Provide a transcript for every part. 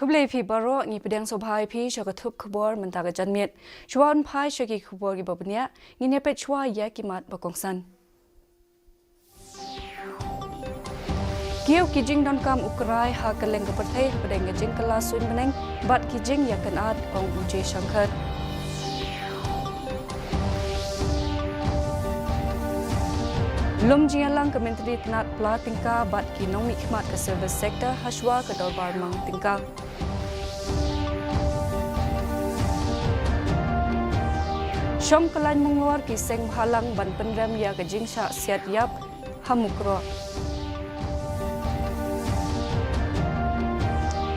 Kublai pi baro ni pedang sobhai pi shokatup kubor mentaga janmit. Chuan pai shoki kubor gi babnya ni nepet chua ya kimat bakongsan. Kiu kijing don kam ukrai ha kaleng kepertai pedang kijing kelas sun meneng bat kijing ya kenat ong uji shankar. Lum jingalang ke Menteri Tenat Pela tingkah bat kinong mikmat ke service sektor haswa ke Dorbar Mang tingkah. Syom kelan mengor kiseng halang ban pendam ya ke jingsha siat yap hamukro.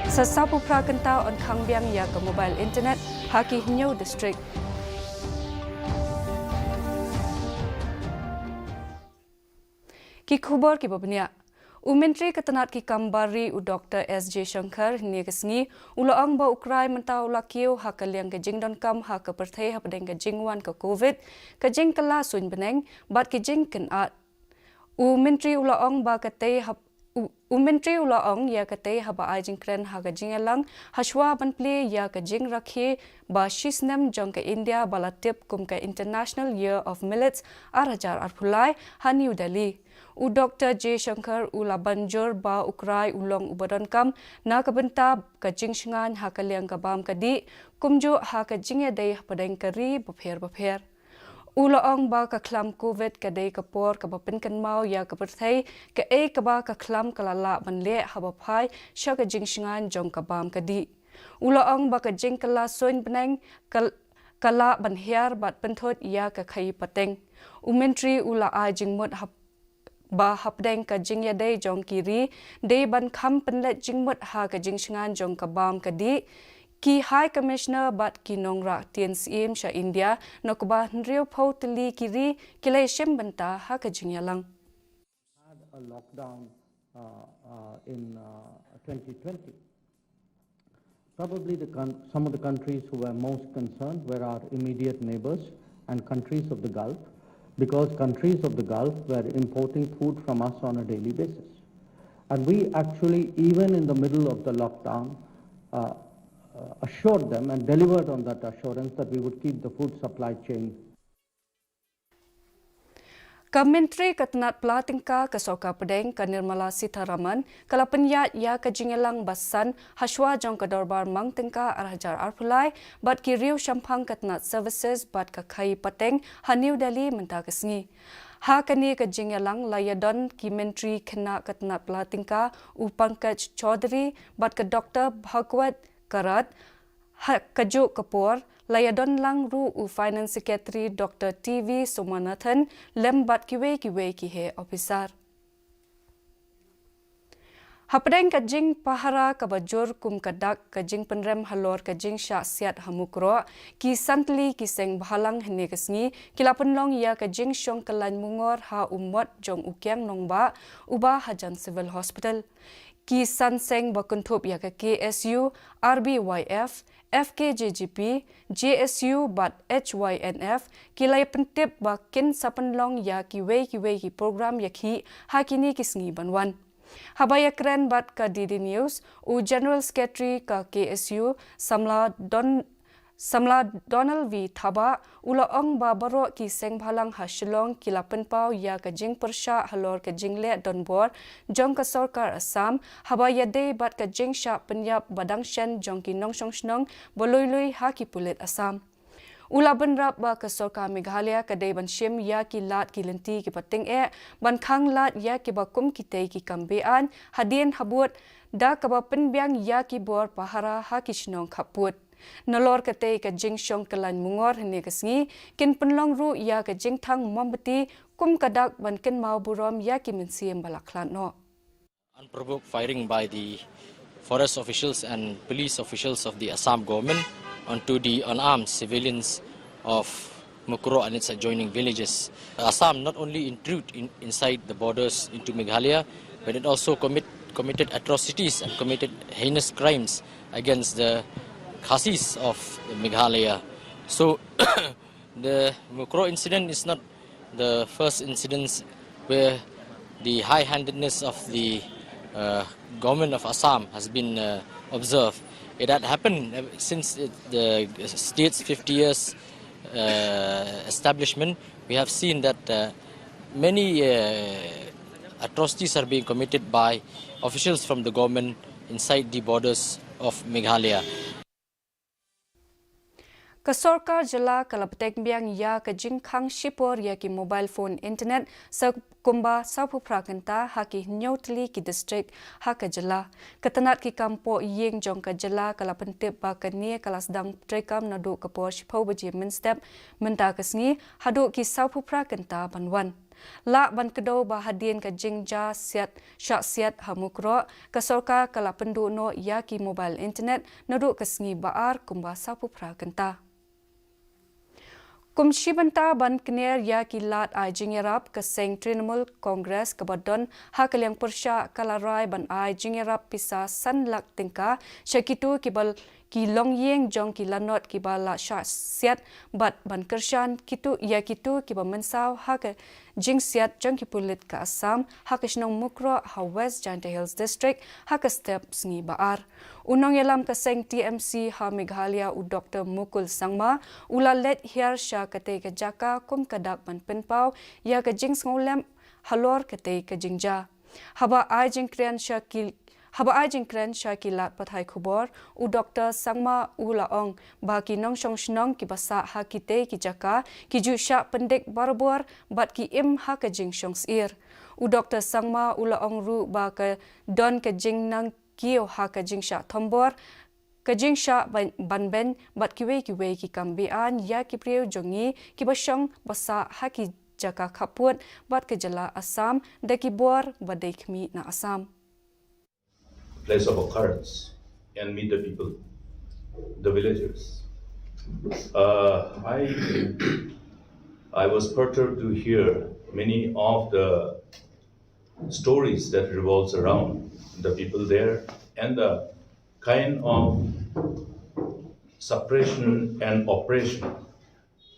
Sesapu prakentau on kangbiang ya ke mobile internet haki New District. Ki khubor ki babnya Menteri Ketenat ki kambari u Dr. S.J. Shankar ni kesngi ulaang ba ukrai mentau lakiu ha kaliang ke jing don kam ha ke perthai ha pedeng ke jingwan ke covid ke jing kala sun beneng bat ke jing kenat Menteri ulaang ba kate ha Menteri ulaang ya kate ha ba ajing kren ha ke jingalang haswa ban ple ya ke jing rakhi ba shisnam jong ke India balatip kum ke International Year of Millets arajar arphulai ha New Delhi Dr. J. Shankar ula banjur ba ukrai ulong ubadon kam na kabenta ka jingshingan ha kaliang kabam kadi kumjo ha ka jingya day padang kari bapher. Ula ong ba ka klam covid ka day kapor ka bapin kan mau ya ka perthai ka ka ba ka klam kalala banle ha bapai sya ka jingshingan jong kabam kadi. Ula ong ba ka jing kala soin beneng kala banhiar bat penthot ya ka khai pateng. Menteri ula ajing mot ba hapdeng ka jingya day jong kiri day ban kham penlet jingmut ha ka jingshingan jong kabam kadi ki High Commissioner bat ki nongra TNCM sha India nokba nrio pautli kiri kilai shem banta ha ka jingyalang had a lockdown in 2020. Probably some of the countries who were most concerned were our immediate neighbors and countries of the Gulf, because countries of the Gulf were importing food from us on a daily basis. And we actually, even in the middle of the lockdown, assured them and delivered on that assurance that we would keep the food supply chain. Menteri Ketenat Pela tingkah kesoka pedeng ke Nirmala Sitharaman kala penyat ya ke jingelang basan haswa jong ke Dorbar Mang tingkah arajar arpulai bat ki riu syampang Ketenat Services bat ke khai pateng ha New Delhi mentah kesngi. Ha kani ke jingelang layadon ki Menteri Kena Ketenat Pela tingkah Pankaj Chaudhary bat ke Dr. Bhagwat Karat ha kajuk kapur layadon lang ru Finance Secretary Dr. TV Somanathan lembat kiwe ki he officer. Hapdeng kajing pahara kabajur kum kadak kajing penrem halor kajing syak siat hamukro ki santli ki seng bahalang hene kesngi kila penlong ya kajing syong kelan mungor ha umot jong ukyang nongba uba hajan civil hospital. Ki sanseng bakuntup ya ke KSU, RBYF, FKJGP, JSU bat HYNF kilai pentip bakin sapenlong ya ki program ya ki hakini kisngi banwan. Habaya keren bat ka DD News General Secretary ka KSU Samla Donald V. Thaba ula ong babaro ki seng bhalang hasilong kilapan pau ya ka jing persya halor ka jing le donbor jong ka sarkar Assam habaya day bat ka jing sya penyap badang shen jong ki nong shong shnong boloi ha ki pulit Assam. Ula benrap ba ka sarkar Meghalaya ka day ban shim ya ki lat ki lenti ki pating ban khang lat ya ki bakum ki tay ki kambean hadien habut da ka ba penbyang ya ki bor pahara ha ki shnong khaput. Nalor kate ka jing syong kelan mungor hene kesngi kin penlong ru ya ka jing thang mombati kum kadak ban ken mau burom ya ki mensiem balaklan no. Unprovoked firing by the forest officials and police officials of the Assam government onto the unarmed civilians of Mukro and its adjoining villages. Assam not only intrude inside the borders into Meghalaya, but it also committed atrocities and committed heinous crimes against the KHASIs of Meghalaya. So the Mukro incident is not the first incident where the high-handedness of the government of Assam has been observed. It had happened since the state's 50 years establishment. We have seen that many atrocities are being committed by officials from the government inside the borders of Meghalaya. Kasorkar jala kalaptek biang ya ka jingkhang shipor ya ki mobile phone internet sa kumba sapu prakanta haki nyotli ki district haka jala katanat ki kampo yeng jong ka jala kalapentip ba kanie kalas dang trekam nadu kapor shipau baji min step menta kasngi hadu ki sapu prakanta banwan la ban kedo ba hadien ka jingja siat syak siat hamukro kasorkar kalapendu no ya ki mobile internet nadu kasngi baar kumba sapu prakanta Kumshibanta ban kner ya ki lat ai jingerap ka seng Trinamool Congress kabadon hakaliang persya kalarai ban ai jingerap pisa sanlak tingka syakitu kibal ki longyeng jong ki lanot ki bala sya siat bat ban kersyan kitu ya kitu ki mensaw hak jing siat jong ki pulit ka Assam hak snong mukro ha West Janta Hills District hak step sngi baar unong yalam ka seng TMC ha Meghalaya u Dr. Mukul Sangma ula let hiar sya kate ka jaka kum kadak ban penpau ya ka jing ngolem halor kate ka jingja haba ai jing krian syakil Haba ajing kren syakilat pathai khubor u Dr. Sangma u laong baki nong shong shnong ki basa hakite ki jaka ki ju sya pendek barbor bat ki im ha ka jing shong sir u Dr. Sangma u laong ru ba ka don ka jing nang kio ha ka jing sya thombor ka jing sya ban ben bat ki we ki kambian ya ki priu jongi ki basong basa ha ki jaka khaput bat ka jala Assam da ki bor badai khmi na Assam place of occurrence and meet the people, the villagers. I was perturbed to hear many of the stories that revolves around the people there and the kind of suppression and oppression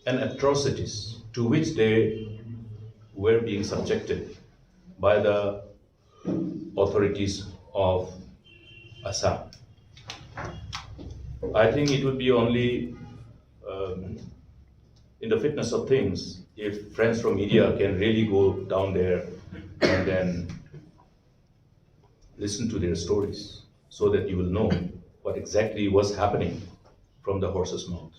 and atrocities to which they were being subjected by the authorities of Assam. I think it would be only in the fitness of things if friends from media can really go down there and then listen to their stories so that you will know what exactly was happening from the horse's mouth.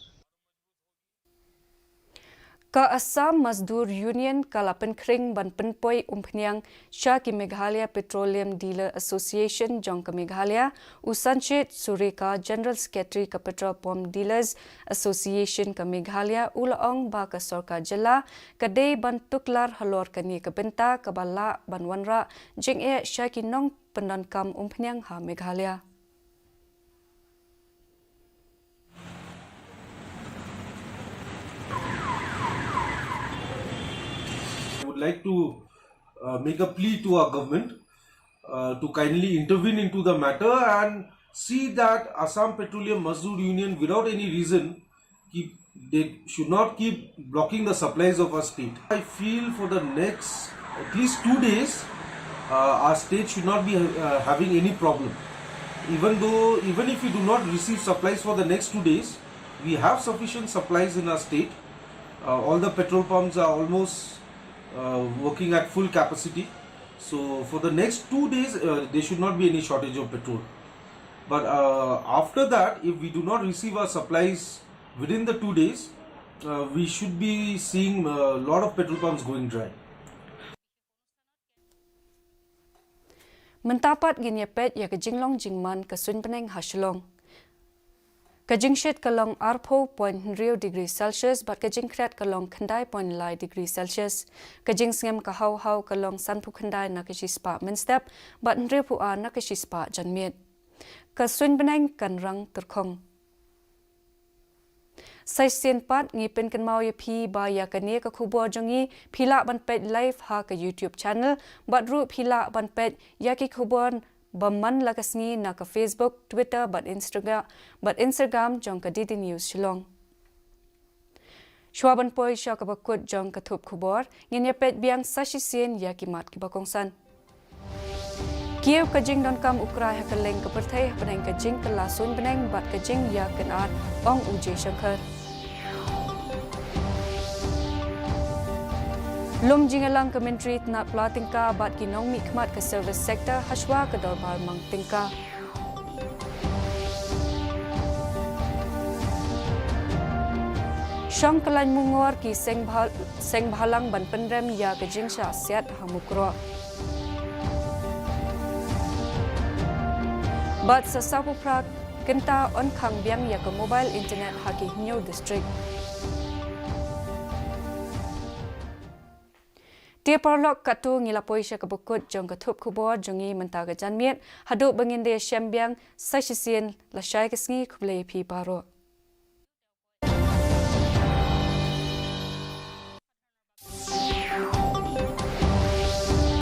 Ka Assam Mazdoor Union kalapen kring ban penpoi umpnyang sya ki Meghalaya Petroleum Dealer Association jong ka Meghalaya usanchit Sureka General Secretary ka Petrol Pump Dealers Association ka Meghalaya ulaong ba ka sorka jala kadai ban tuklar halor kani ka benta ka bala ban wanra jing e sya ki nong pendan kam umpnyang ha Meghalaya like to make a plea to our government to kindly intervene into the matter and see that Assam Petroleum Mazdoor Union without any reason they should not keep blocking the supplies of our state. I feel for the next at least 2 days our state should not be having any problem. Even if we do not receive supplies for the next 2 days, we have sufficient supplies in our state. All the petrol pumps are almost working at full capacity, so for the next 2 days there should not be any shortage of petrol. But after that, if we do not receive our supplies within the 2 days, we should be seeing a lot of petrol pumps going dry. Mentapat ginyapet ya kejinglong jingman kasun peneng haslong Kajingshit kalong arpo 0.0 degree Celsius bat kajing kret kalong khandai 0.9 degree Celsius. Kajing sngem ka hau kalong sanpu khandai na kashispa menstep bat nrepu a na kashispa janmiet. Kasun benang kan rang terkong. Sai sen pat ngipin kan mau ya pi ba ya kanie ka khubo jongi phila ban pet live ha ka YouTube channel bat ru phila ban pet ya ki khubon Baman lakasngi na ka Facebook, Twitter, but Instagram jong ka DD News Shillong. Shwaban poi sya ka bakut jong ka thup khubor, ngin ya pet biang sashisien ya ki mat ki bakongsan. Kiev kajing don kam Ukrai hakaleng ke pertai peneng kajing kelasun peneng bat kajing ya kenat ong uji Shankar. Lum jingalang ke menteri tenat pula tingka bat kinong mikmat ke service sektor haswa ke dorbar mang tingka. Syang kelan mungor ki seng bahalang ban pendrem ya kejing syasiat hamukro. Bat sesapu prak kenta on kang biang ya ke mobile internet haki New District. Dia parlok katu ngilapoi sya kebukut jong ketup kubor jongi mentaga janmiet haduk benginde syambiang sasisien lasyai kesngi kublai pi baro.